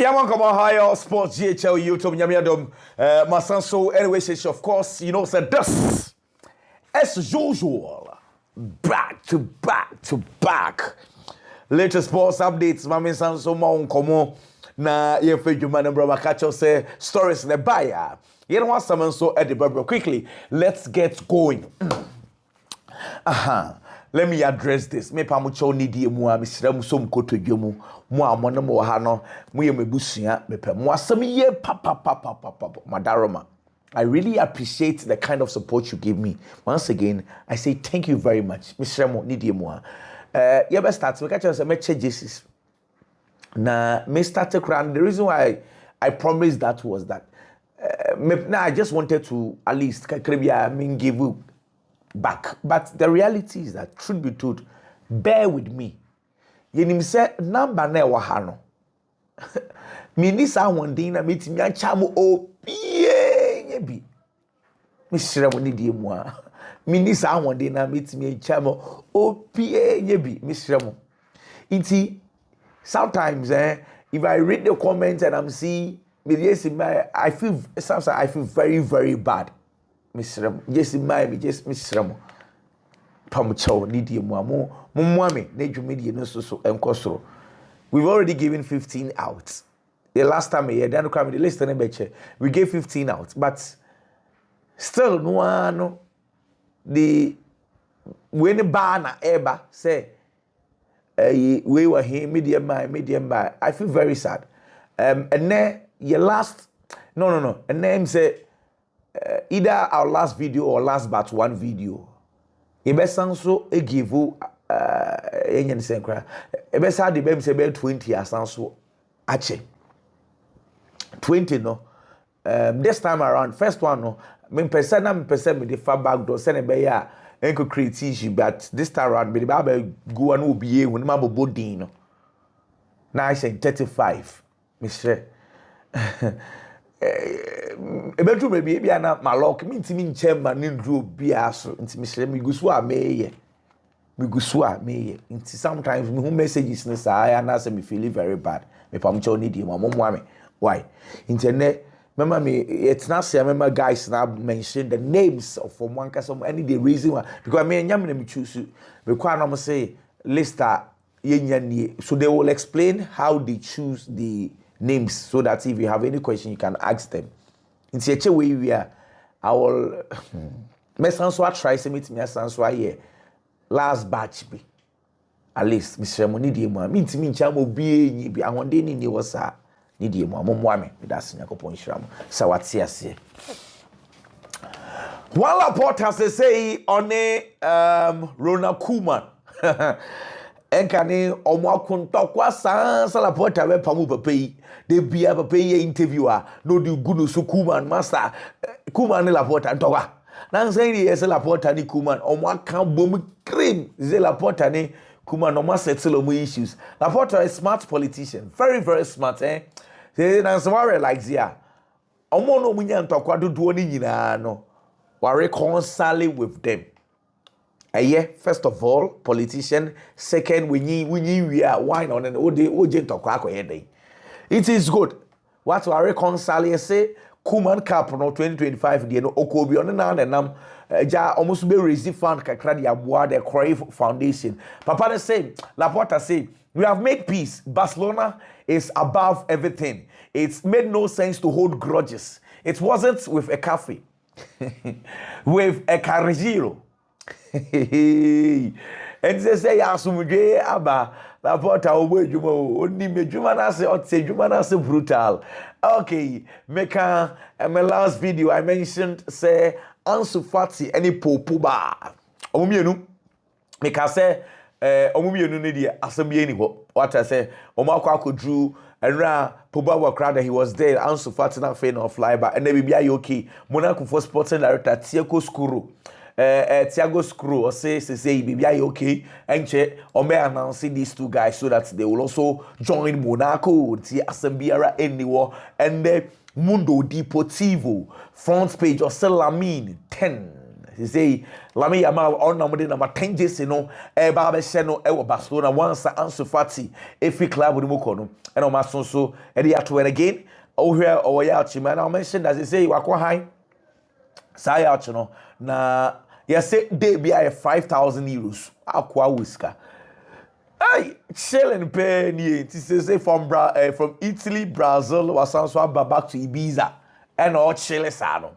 Yaman come on higher sports GHL YouTube Nyamiadom Masanso anyway of course you know said this as usual back to back latest sports updates Mami Sanso Mon Komo na ye fejuma na bro catch say stories the buyer you know what someone so at the bro quickly let's get going. Let me address this. Me pa mo cho ni die mu a me sira mu so mkoto dwemu mu a mo no mo ha no mo ye mebusua me pa mo asem ye madaroma. I really appreciate the kind of support you give me. Once again, I say thank you very much. Me sira mo ni die mu a. You best start we catch us me che Jesus. Na me start to cry. The reason why I promised that was that I just wanted to at least give you back. But the reality is that, truth be told, bear with me. Yenim say number na wa ha no. Me ni sa wonde na metimi acha mo opie nye bi. Me sire mo ni die mu a. Me ni sa wonde na metimi acha mo opie nye bi. Me sire mo. Iti sometimes if I read the comments and I'm seeing I feel sometimes I feel very, very bad. Misrem, yes, my just misrem. Pamucho, Nidia Mamo, Mumwami, Nature Media, no so and Costro. We've already given 15 out. The last time we had done the list and a we gave 15 out, but still no one the when the banner ever say we were here, medium by. I feel very sad. And then your last no, and then say either our last video or last batch one video. Ebe sanso e give enyen senkra. Ebe sa de bem se be 20 asanso ache. 20 no. This time around first one no. Me person me the far back door send be ya enko create issue but this time around me the go an obi e when ma bobo din no. Now I say 35. Mr. Ebetu maybe bia na malok mi ntimi nchemba ni ndru bia so ntimi sire mi gusu a meye nti sometimes me who messages na sa ya na say me feel very bad me pam cho ni di mo ame why internet remember me it's not say remember guys now mention the names of from one case any the reason why because me nyam na me choose because na mo say lister yenya ni so they will explain how they choose the names so that if you have any question you can ask them. In such a way we are I will mesanso try to meet me asanso here last batch be at least Mr. Money die mu me ntimi ncha mo bie nyi bi ahonde ni wasa ni die mu mo me that's yakopon hira mo sa wate ase Wala Porter say on Ronald Koeman enkane omo akontokwa sansa la Porter be pamu papai de bia papai interviewer no di gunu so Koeman master Koeman la Porter ntokwa na nsan ni yes la Porter ni Koeman omo aka bom cream ze la Porter ni Koeman omo settle omo issues. La Porter is a smart politician, very very smart say na somewhere like zia omo no munya ntokwa dodo ni nyina no wa reconcile with them. First of all, politician. Second, we are wine on an OJ talk. It is good. What we reconcile say Koeman Cup no 2025 the no Okobi on and nam ja almost be raise fund kakra the aboa the Crave Foundation. Papa they say Laporta say we have made peace. Barcelona is above everything. It's made no sense to hold grudges. It wasn't with a cafe. With a carrigiro. And they say asumuje aba la porta obo edwuma oni medwuma na se otse edwuma na se brutal. Okay, make my last video I mentioned say Ansu Fati any popo ba omumienu make say omumienu ne dia asambie ni ho what I say omakwa Enra Pobawa crowd he was there Ansu Fati na fe no fly ba and bibia you okay Monaco for sporting director Tiago Skuru Tiago Skuru say bibia you okay enche o may announce these two guys so that they will also join Monaco ti asambiara anywhere and the Mundo Deportivo front page of Salamin 10 He say Lami Yamal on number 10 days no Baba Seno Barcelona once Ansu Fati every club with Mukono and on my son so and he had to win again. Oh here or man I mentioned as they say Wako high say out no na yes they be 5,000 euros aqua whisker. Ay, chilling penny. Say from Italy, Brazil, was also back to Ibiza, and all Chile sano.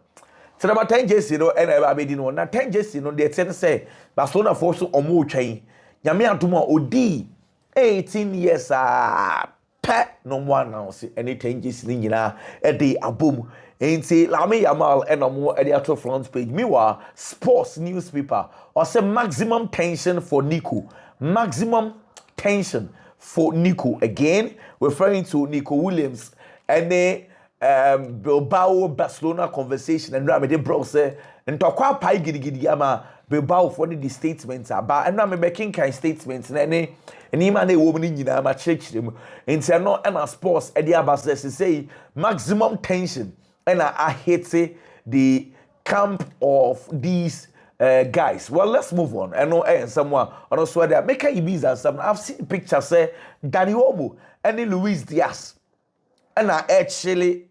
So number 10 years, and I made no. Now 10 years, they tend to say Barcelona force on more chain. Yamia to more OD 18 years. Pet no one now see any 10 years in a day a boom. Ain't say Lami Yamal and no more at the actual front page. Meanwhile, sports newspaper or say maximum tension for Nico. Maximum tension for Nico again, referring to Nico Williams and the Bilbao Barcelona conversation and Ramade bro say and talk about pai gidi ama Bilbao for the statements about and I'm making kind statements and any man a woman in my church them and say no and sports Eddie Abbas say maximum tension and I hate say the camp of these guys. Well, let's move on. I know someone on also there. Make a Ibiza some. I've seen pictures say Dani Olmo and Luis Diaz. And I actually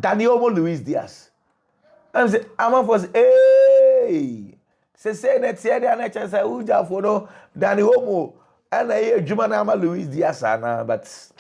Dani Olmo, Luis Diaz. And say I'm for hey. Say next year the next say uja for no Dani Olmo and I Jumanama Luis Diaz but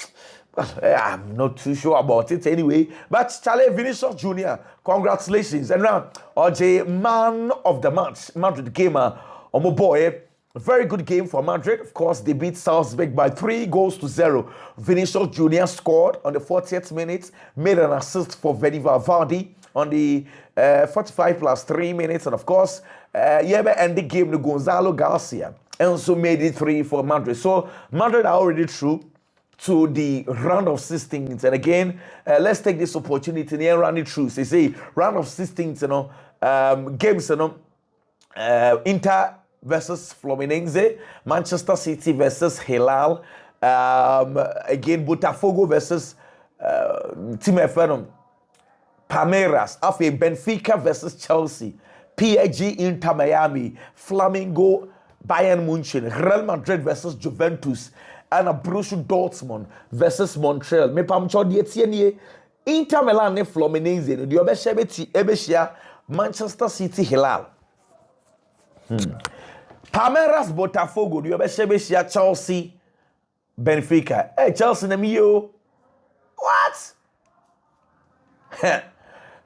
I'm not too sure about it anyway. But Charlie Vinicius Jr., congratulations. And now, OJ, man of the match, Madrid gamer, my boy. A very good game for Madrid. Of course, they beat Salzburg by 3-0. Vinicius Jr. scored on the 40th minute, made an assist for Valverde on the 45 plus 3 minutes. And of course, and the game to Gonzalo Garcia. And also made it 3 for Madrid. So, Madrid are already through to the round of 16. And again, let's take this opportunity and run it through. So, say, round of 16, games, Inter versus Fluminense, Manchester City versus Hilal, again, Botafogo versus Team FM, Palmeiras, after Benfica versus Chelsea, PSG Inter Miami, Flamengo, Bayern Munich, Real Madrid versus Juventus, and a Borussia Dortmund versus Montreal. Me pam cho die tie nie Inter Milan ne Fluminense no de obehye beti ebehia Manchester City Hilal. Palmeiras Botafogo de obehye behia Chelsea Benfica. Hey Chelsea na me yo. What?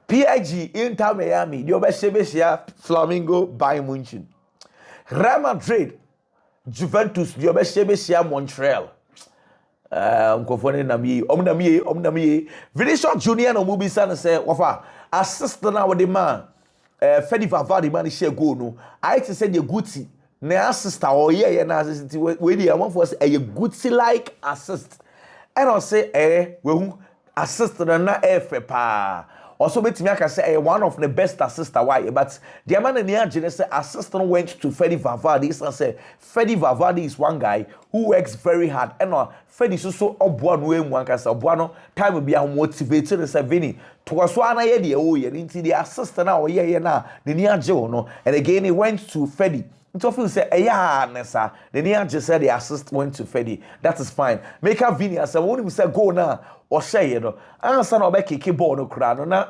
PSG Inter Miami de obehye behia Flamengo Bayern Munich. Real Madrid Juventus the obeshia Montreal. Nkofone na mi omnamie Vinicius Junior no mubisa na say wafa assist na with the man Fedi Valverde man share goal no I to say the Guti na assist or yeah na assist we dey am for say a Guti like assist and I say we assist na pa also betimi aka say one of the best assister why but the man in here say assistant went to Fedi Valverde and say Fedi Valverde is one guy who works very hard and Fedi so oboa no emu aka say oboa no time be motivated say Vini to so ana ye de o ye nti the assistant na o ye na the ni age no and again he went to Fedi. So feel say nessa the near just said the assist went to Fedi. That is fine. Make a Vini as I want him say go now or say you know. Answer no be kick ball no kra no na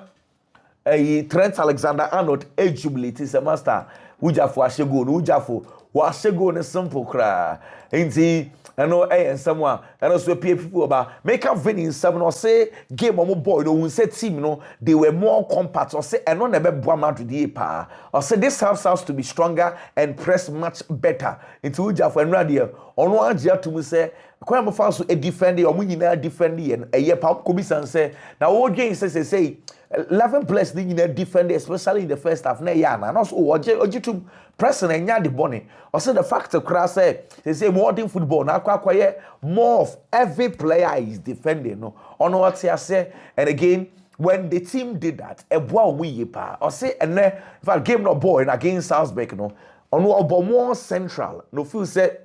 Trent Alexander-Arnold jubilate is a master. Uja for ashego no uja for wa ashego no simple kra. Nti I know and someone and also people about make a Vini some no say game on boy no who say team no they were more compact or say and no never boa Madrid pa or say this has to be stronger and press much better into uja for radio ono agya to me say kwa mo fa so e defend o nyina defend and eye pa ko bi san say na wo game say 11 players ni nyina defend especially in the first half na ya na so oje to press na nya the bonny or say the fact of crass say modern football na akwaye more of every player is defending no ono what say and again when the team did that eboa we pa or say and if I game no ball against Salzburg no ono obo more central no feel say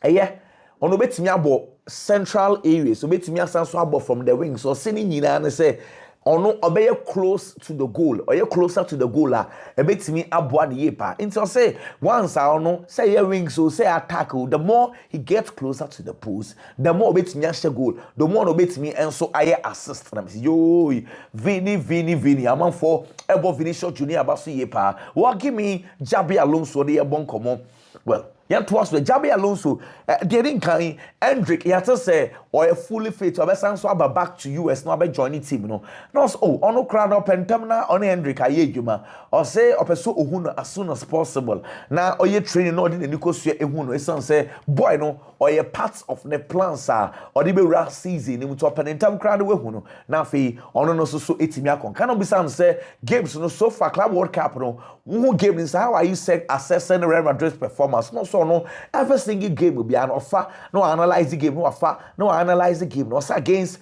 ono betimi abo central areas so betimi asanso abo from the wings so say ni nyina na say ono obey close to the goal or you closer to the goal a bit me aboa ne yepa into say once ono say your wings so say attack the more he gets closer to the post the more bit me share goal the more bit me enso aye assist na me yo Vini among for ebo Vinicius Junior abaso yepa what give me Jabi Alonso de bon komo well yan towards the Jabi Alonso they didn't carry Hendrick he had to say or a fully fit or so about back to US no be joining team no so ono crowd up and terminal on Hendrick aye djuma or say opeso ohunu as soon as possible now or you training no dey niko so ehunu e say boy no or your parts of the plans or the be last season ni to open in term crowd we hunu na fe ono no so etimi akon can be some say games no so far club world cup no who game is how are you assessing Real Madrid's performance no so no every single game will be an offer no analyze the game no offer no analyze the game no against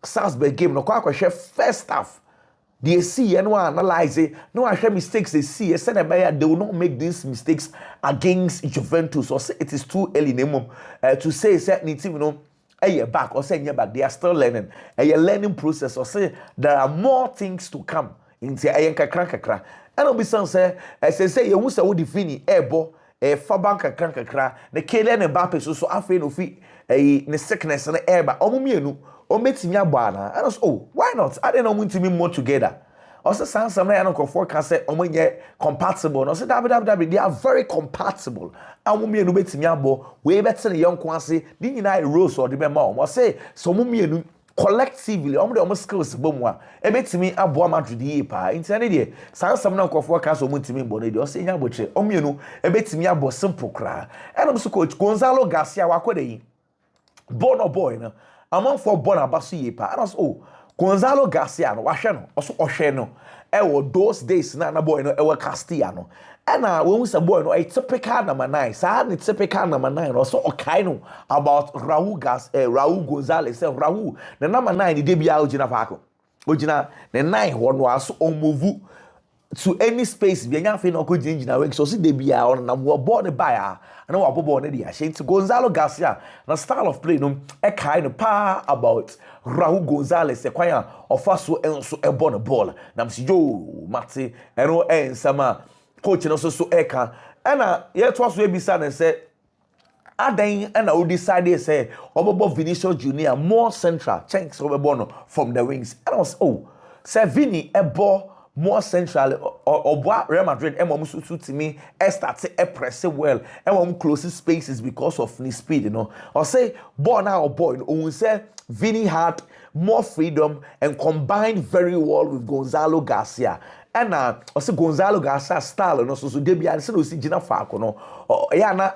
Salzburg game no kwa first half they see and no analyze it no I mistakes they see they will not make these mistakes against Juventus or say it is too early to say certain team you know back or say back they are still learning a learning process or say there are more things to come into kakra and obi say say you say we defini ebo Fabanka kakra the Kylian Mbappe so afi no fi ne sickness na eba omumienu o metimi abana and so why not I don't know we more together also some na no forecast say omonye compatible no say www they are very compatible omumienu betimi abo we better the young kwase di nyina rose or the be ma o say so omumienu collectively omo skills bomwa ebetimi aboa Madrid yepa intane de sansam na nkofo ka so mutimi mbono de o se nya botre omienu ebetimi abo simple kra enom so coach Gonzalo Garcia wakwede yi bono boy na among for bona basu yepa and Gonzalo Garcia no wahwe no oso ohwe no e those days na boy no e Castilla no and when we say boy no a typical number 9 sad typical number 9 also okay no about Raul Gonzalez say Raul the number 9 dey bia ogina faako ogina the 9 one was on move to any space bi anya fe no ko gina we so see dey bia on na ball the buyer and we ball na dey a Gonzalo Garcia na style of play no e kai no pa about Raul Gonzalez e kwan ofa so enso e ball the ball na msi yo mate eno ensama coach no so eka and yet was we bisa and say adan and I decide say obobo Vinicius Junior more central thanks obobo from the wings and I was say Vini ebo more central or Real Madrid emom so to me start e press well emom close spaces because of his speed you know or say ball now boy we say Vini had more freedom and combined very well with Gonzalo Garcia and also Gonzalo Garcia style no so debia se no si gina faako no ya na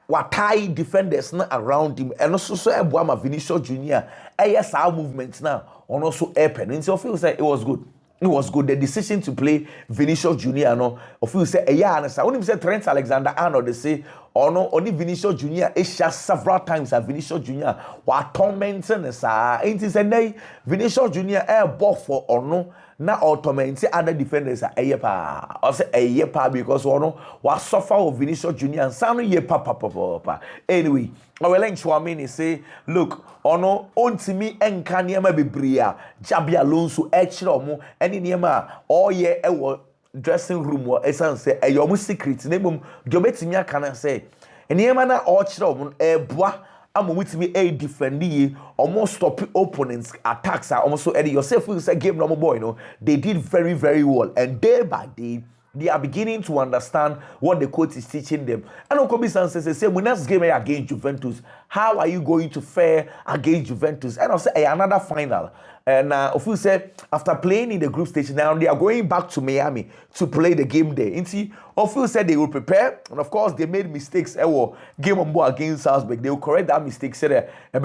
watai defenders na around him and also so eboa ma Vinicius Junior yes our movement now on also happen and so feel say it was good. It was good. The decision to play Vinicius Junior no of you say na say when you say Trent Alexander-Arnold they say no only Vinicius Junior is just several times at Vinicius Junior wa tormenting sa it is a Vinicius Junior ball for no na tormenting other defenders pa or say pa because wa suffer of Vinicius Junior and some pa anyway Owelen Chouameni say look ono ontimi enka niema bebria Jabi Alonso ekire omo eni niema oye ewo dressing room wo esan say eyomo secret na mum do betimi aka na say niema na okire omo eboa amomutimi defend ye almost stop opponents attacks are almost so yourself you say game no boy no they did very very well and day by day they are beginning to understand what the coach is teaching them. And Okobi-san says, say, when next game against Juventus, how are you going to fare against Juventus? And I'll say, another final. And if you say, after playing in the group stage, now they are going back to Miami to play the game there. And see, if you said they will prepare, and of course, they made mistakes. Game on board against Salzburg, they will correct that mistake. Say, I'm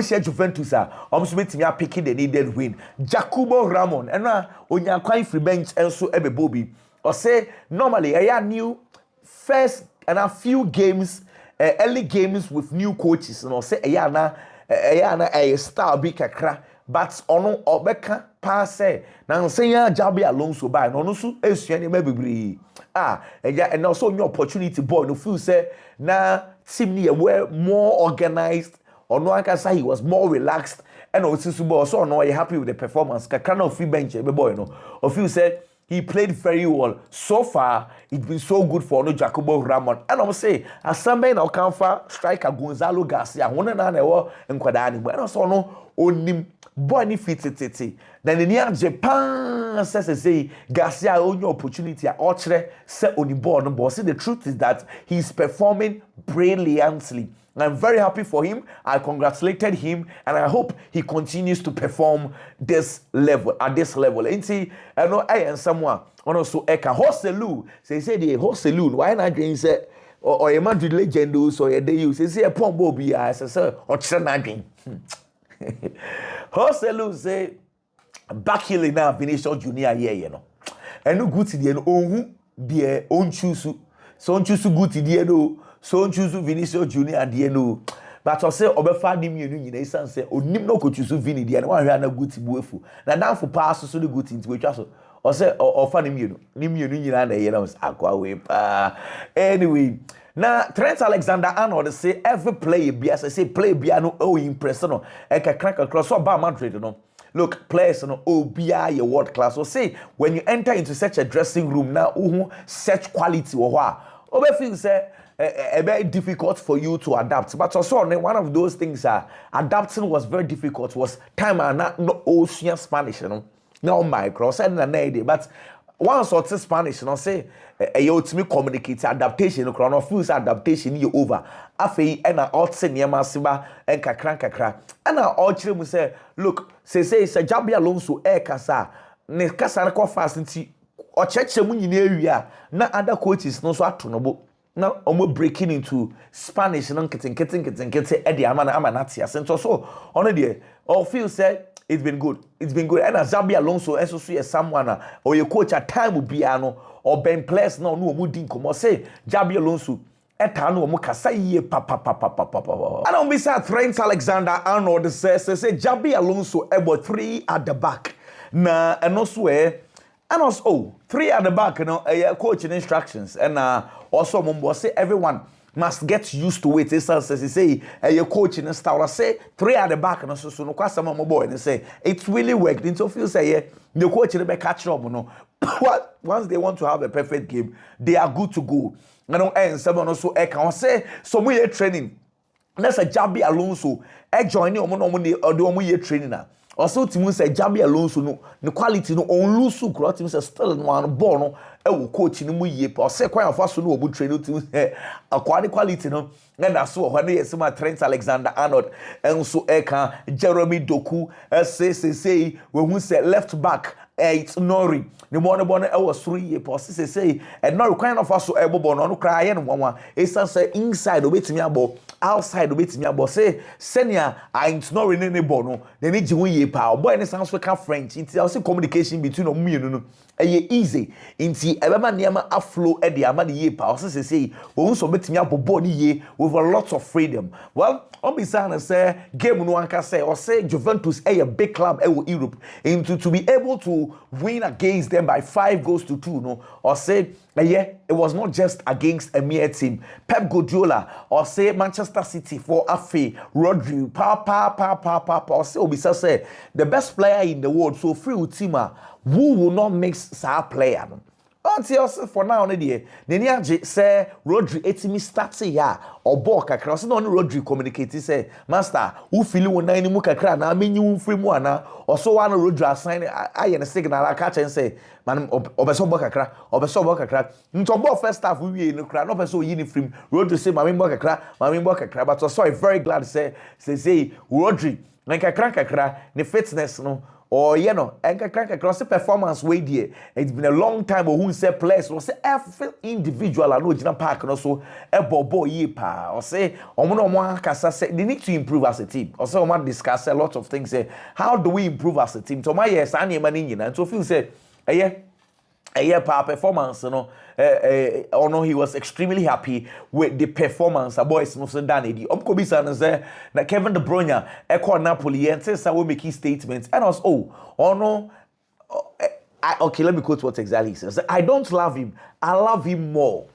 sure Juventus are picking the needed win. Jacobo Ramon, and now, on your quite free bench, and so Bobby. Or say normally I new first and a few games early games with new coaches and say a star big kakra but ono obeka pass say na say Jabi Alonso by no so esuani bebre and also new opportunity boy no feel say na team ni were more organized or no aka say he was more relaxed and also Subo, so no, you happy with the performance. Kakana of free bench, boy, no. Of you said he played very well. So far, it's been so good for no Jacobo Ramon. And I'm say, as somebody now come for striker Gonzalo Garcia, one and another and Quadani, but also no onim boy ni fit. Then in the Japan says say Garcia own your opportunity at Ochre set on the board. But see, the truth is that he's performing brilliantly. I'm very happy for him. I congratulated him, and I hope he continues to perform at this level. And see, I know I am someone also Eka Hoselu. Say the Hoselu. Why not doing say or a Madrid legend so a day you say a pombo be as a sir or Chanagin. Hoselu say back here now Vinicius Junior here, you know. And no good to the own be own choose so choose good to the no. So choose Vinicius Junior and no. But I say obefa nim yenu nyina isan say onim no ko choose Vini dia na wan hwe na good buefu. Na dan for pass so the good into we twa so. O say ofa nim yenu nyina na ye na akwa we pa. Anyway, now Trent Alexander-Arnold say every player be as I say play be no oh impress no. E ka crack across so ba Madrid no. Look, players no OBI your world class. So say when you enter into such a dressing room now such quality or what. Obefi say very difficult for you to adapt. But also one of those things adapting was very difficult was time and not no ocean Spanish, you know. No micro said na day. But once or two Spanish, you know, say you to me communicate adaptation, no feels adaptation you over. Afei and I ought near Masiba and kakra. And I ought say, look, say Jabi Alonso kasa ne kasa na kwa fast nti o cheche mu nyina area na other coaches no so atonobo. Now, I'm breaking into Spanish and kitten, Eddie Amanatia. So, on the all feel said it's been good. It's been good. And as Zabi Alonso, as someone or your coach at time would be or Ben Players no mudin come or say Jabi Alonso. Etano mukasa ye papa. I don't be sad. Trent Alexander-Arnold says Jabi Alonso about 3 at the back. Na and also and also 3 at the back, you know, coaching instructions and also Mumbo say everyone must get used to it. He say your coaching style. I say 3 at the back and so no kwasa my boy and say it's really worked. Into feel say the coach be catch up, you know. Once they want to have a perfect game, they are good to go. You know, and someone also can say so we training. That's a Jabi Alonso. Joining omo training now. Also, Timu say Jabi Alonso no the quality no on lose Timu say still one ball no will coach no mu ye pa say kwan afa so no obu train Timu say quality no na so when you see my Trent Alexander-Arnold and so eka Jeremy Doku say when say left back it's Nori the one was 3 years past say and no kind of us so ebo no cry no one say inside obetimi abo outside obetimi abo say senior ain't Nori ne ball no they need you ye pa boy any sounds we can French it's also communication between them no easy inti ebema niam aflow e de amade ye pa say won so betimi abo ball ni ye with a lot of freedom. Well, on beside say game no anka say or say Juventus a big club in Europe into to be able to win against them by 5-2 no or say it was not just against a mere team. Pep Guardiola or say Manchester City for Afe Rodri or say Obisa say the best player in the world so free Utima who will not mix sa player no. Until for now, Neniaji say Rodri etimi start here or ball kakra. So no Rodri communicate say master who feel one nine mu kakra na me nyu free mu ana or so one Rodri assign I and signal I catch and say man obeso ball kakra nto ball first half we no kra no person yi ni free Rodri say mami ball kakra but so I very glad say Rodri na kakra ne fitness no or you know, and across the performance way there. It's been a long time who say players or say every individual I know Jina Park and also a bobo ye pa or say kasa say they need to improve as a team. Also I want to discuss a lot of things say how do we improve as a team? So my yes and so feel say performance, you know. He was extremely happy with the performance. A boys no done it. Kobisa say that Kevin De Bruyne called Napoli and says I will make his statements. And I was okay. Let me quote what exactly he says. I don't love him. I love him more.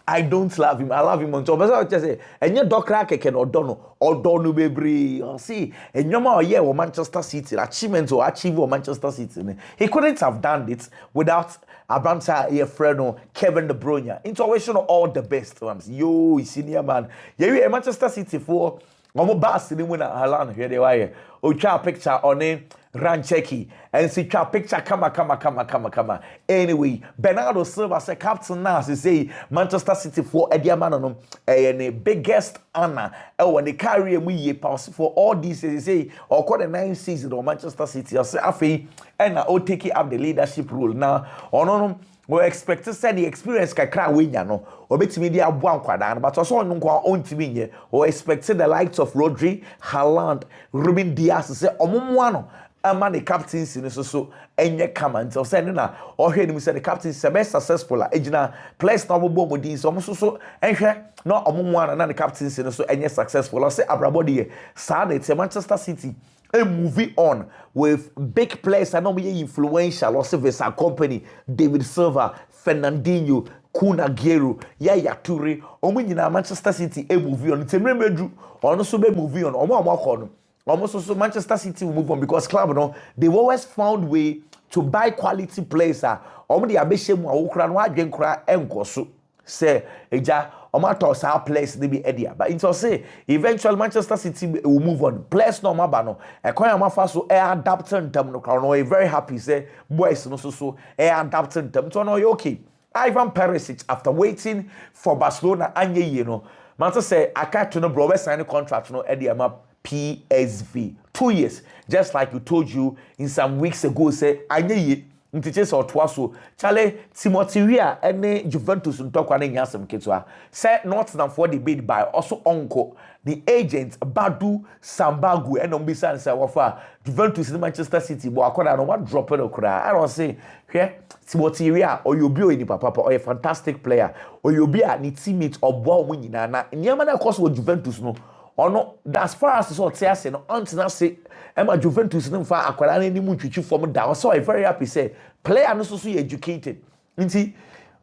I don't love him. I love him on top. But I just say, and your dog crack can or don't baby. Or see, and your man, yeah, or Manchester City achievements or achieve or Manchester City. He couldn't have done it without Abranta, your friend, or Kevin De Bruyne. Intuition all the best. Yo, senior man. Yeah, Manchester City for. Omo bass ni mu na Haaland hwe de waye o twa picture one Rancheki and see twa picture kama anyway Bernardo Silva say captain now say Manchester City for Ediamano no the biggest honor e won the career mu ye pass for all these say or the 9 season of Manchester City say afei and o take up the leadership role now ono we expect to say the experience kakra wenya no obetimi dia aboa nkwada but also on nkwa ontimi nye we expect the likes of Rodri, Haaland, Ruben Dias say omomwa no ama the captaincy no so enye kama until say na o hwe ni say the captaincy say best successful ejina players na obo modin so so enhwe na omomwa na the captaincy no so enye successful say abrabodi say na Manchester City moving on with big players and influential also Vesa company David Silva, Fernandinho, Kun Aguero, Yaya Toure, omunyina Manchester City moving on. Temremedu also be moving on. Almost also Manchester City will move on because club no they've always found way to buy quality players. Omudi abeshemu awukra no adwenkra enkoso. Say eja omato sa players they be edia but into say eventually Manchester City will move on players no maba no ekwan amafa so adapting them no crowd no very happy say boys no so adapting them so no okay Ivan Perisic after waiting for Barcelona anye ye no man say akato no bro we sign a contract no edia ma PSV 2 years just like we told you in some weeks ago say anye ye ntiche or twaso chale Timothy Weah ene Juventus ntokwa na nyasem ketwa say Nottingham for the bid by also uncle the agent Badu Sambagu ene ombisa say wofa Juventus in Manchester City bo akoda no what drop it okra I don't say here Timothy Weah oyobi oni papa or a fantastic player oyobi a ni teammate obo mu nyina na nyama na course with Juventus no ono as far as so tell say no until say Emma Juventus no fa akwara na nimu twitwi form da so I very happy say player no so educated nti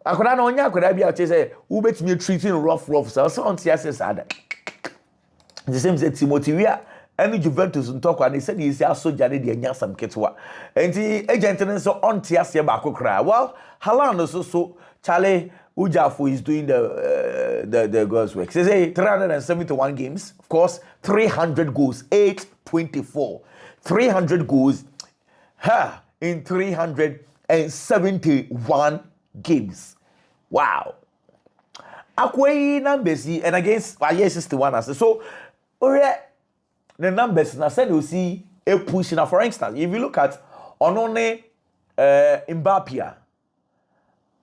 akwara na onya akwara bia che say wo betimi treating rough so until say sada the same say Timothy Weah and Juventus ntokwa na say dey say asoja na dey anya sam ketwa nti agent no so until say ba kokra well Haaland so Charlie Ujafo is doing the goals work. Say 371 games, of course, 300 goals, 824. 300 goals in 371 games. Wow. Akwai numbers and against 61 as so the numbers na said you see a push now for instance if you look at onone Mbappe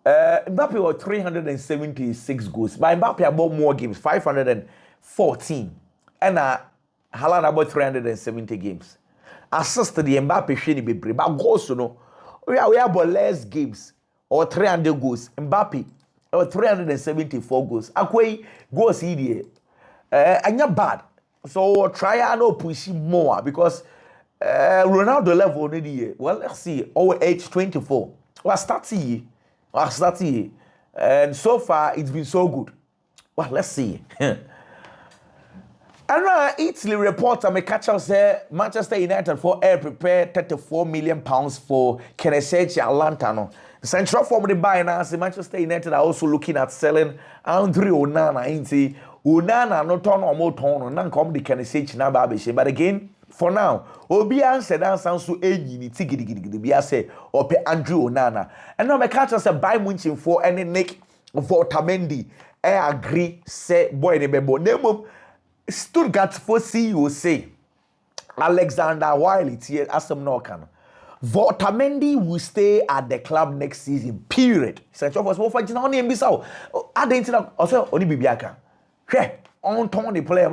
Mbappe got 376 goals. But Mbappe about more games, 514. And Haaland about 370 games. Assisted the Mbappe shini be brave. But goals, you know, we have about less games or 300 goals. Mbappe about 374 goals. Akwe goals here. And you're bad. So try and no push more because Ronaldo level already. Well, let's see. Over age 24. Well, starting. And so far it's been so good. Well, let's see. And Italy reporter may catch us there. Manchester United for air prepare £34 million for Kenesechi Atlanta. No. Central form the buy now. Manchester United are also looking at selling Andre Onana. Onana no turn or more turn. Nan come the Kenesechi na babish. But again, for now, Obi answer that sounds so edgy. Ni tigidi be say or pe Andrew Onana. And now me catch us a buy Munchen for any Nick Vortamendi. I agree. Say boy ne bebo name Stuttgart for CEO say Alexander Wiley here as some no can. Vortamendi will stay at the club next season. Period. Central for small fight. Now name this out. I didn't also only bibiaka. Hey, on Tony player.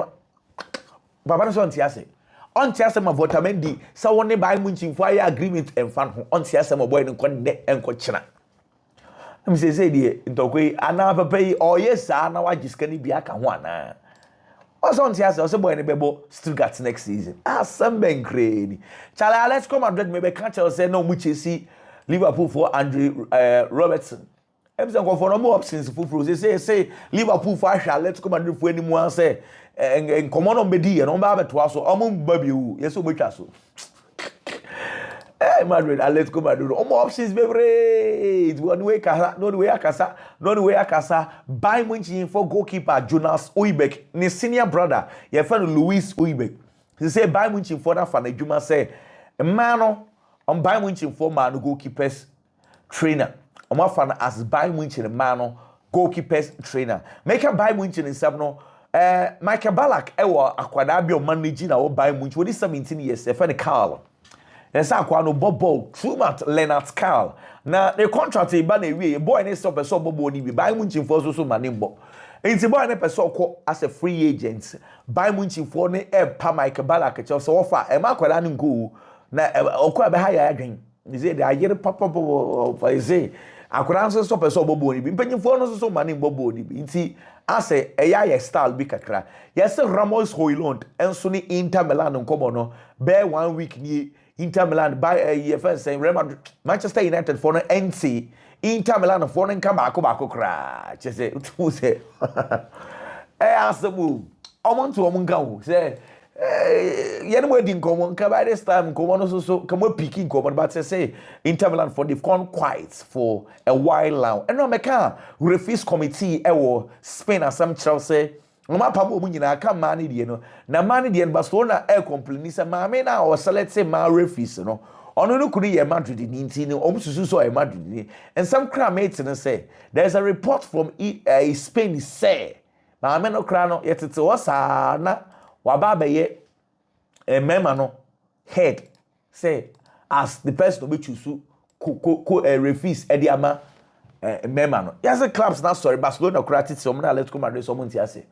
Baba no so antiase. On Tiasema Vortamendi, so one by Munching for agreement and fan on Tiasema boy and con and cochina. I'm say dear, in Tokwe, I never pay or yes, I know I just can't be a one. Also on Tiasa, also boy and bebo Stuttgart next season. Some ben crazy. Charlie, let's come and maybe catch us say no much see Liverpool for Andrew Robertson. Emerson go for more options fufu say Liverpool for Asha let's come and for anyone say en common on bedi and on ba beto so omo baby wu yes obetwa so Madrid Atletico Madrid more options baby one way kasa no way akasa Bayern Munich for goalkeeper Jonas Oibek ni senior brother your friend Luis Oibek he say Bayern Munich for that fan adwuma say man no on Bayern Munich for man goalkeepers trainer I'm fan as Bayern Munich man no goalkeepers trainer make a Bayern Munich in sub no Michael Ballack ewo akwada bi o manage na wo Bayern Munich we 17 years e friend Carl yes akwa no bobo Trumat Leonard Carl na the contract e ba na ewie boy ne stop so bobo ni bi Bayern Munich for so mane mbo enti boy ne person ko as a free agent Bayern Munich for ne pa Michael Ballack che so offer e ma akwada no go na okwa be ha ya adwen ni say the ayere papa for say akwada so stop so bobo ni bi mpanyimfo no so mane bobo ni bi enti ase eya style bi kakra yes Ramos Haaland enso ni Inter Milan nkomo no be 1 week ni Inter Milan by first saying Real Madrid Manchester United for no NC Inter Milan for no come back kra say who say asamu omo to omo nka say yen we din komo nka by this time komo no so come picking komo but say Inter Milan for they've gone quiet for a while now and no meka refuse committee ewo Spain as some Chelsea no ma pamo mu nyina aka man die no na man die Barcelona complain say ma me na o select say ma refuse no ono no kunu ye Madrid ni nti no omsusu so e Madrid ni and some cramates no say there's a report from Spain say ma me no kra no yetete wasa na waba be ye mema no head say as the person we choose refuse e di ama mema no yes the clubs na sorry Barcelona credit so na Atletico Madrid so mo nti ase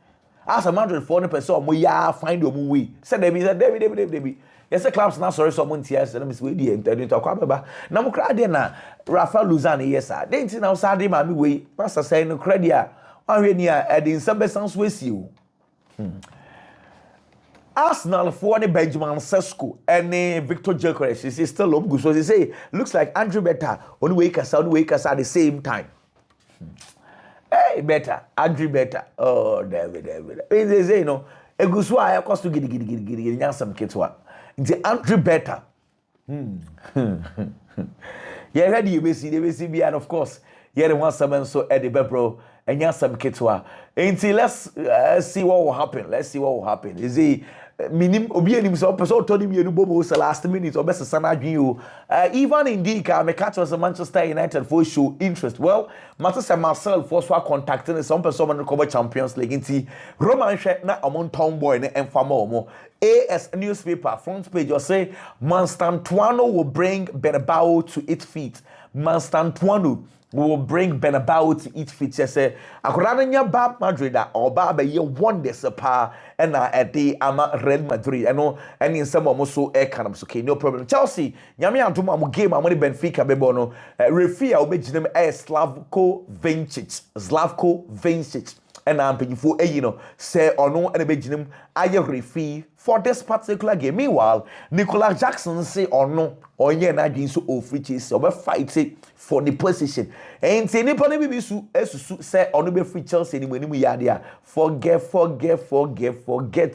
as a Madrid for the person mo ya find your way say David yes the clubs na sorry so mo nti ase na me say we di interview to akwa baba na mo kra de na Rafael Luzan yes sir dey nti na so ade ma me we pastor say no credit a ahwe ni a edin sabesan so esi o Arsenal for the Benjamin Sesko and Victor Gyökeres is still up good. So they say looks like Andrew Better on Wakers at the same time. Hey, Better, Andrew Better. Oh, David. They say no. A good swire cost to get some kitwa. The Andrew Better. Yeah, ready you may see and of course. Yeah, the one seven so Eddie Bebro and some kitwa. Until let's see what will happen. Is he minim obi anim so person to nim yenu bobo so last minute or best sana adwen o even indeed ka me catch us Manchester United for show interest well Manchester Marcel for so contacting some person on the Champions League nti Roman hwe na omon town boy ne emfama omo AS newspaper front page or say Manstantuano will bring Bernabeu to its feet. Manstantuano will bring Bernabeu to its feet. Say akorana nya ba Madrid or ba be ye wonders pa and at the ama Real Madrid and in some almost so economics okay no problem Chelsea nyame antom am game am Benfica bebo no referee a obeginem Slavko Vincic and I'm paying for say or no and beginem aye referee for this particular game. Meanwhile, Nicolas Jackson say or no or yeah na din so free chase or fight for the position. And say nipa ne bi su say or no be free Chelsea ni mu ya dia. Forget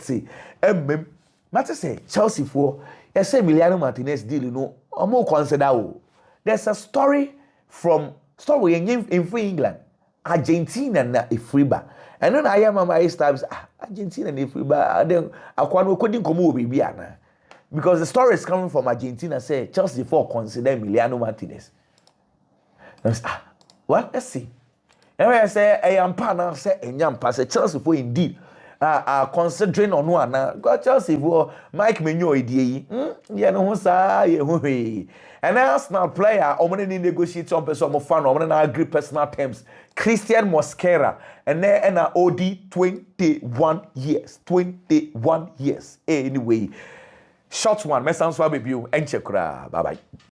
it. Matter say Chelsea for yes say Emiliano Martinez deal no omo consider o. There's a story in free England. Argentina na Afriba. And then I am my times Argentina na Afriba. Then akwano kodi komo obi ana. Because the story is coming from Argentina say Chelsea for consider Emiliano Martinez. What? Let's see. And I say I am partner say enyampa say Chelsea for indeed considering on one got Chelsea for Mike Menyo idie yi no ho saa ye ho hwe and Arsenal player omone ni negotiate on person mo fan omone na agree personal terms Christian Mosquera and na OD 21 years anyway short one mesan so abebiu enche kura bye bye.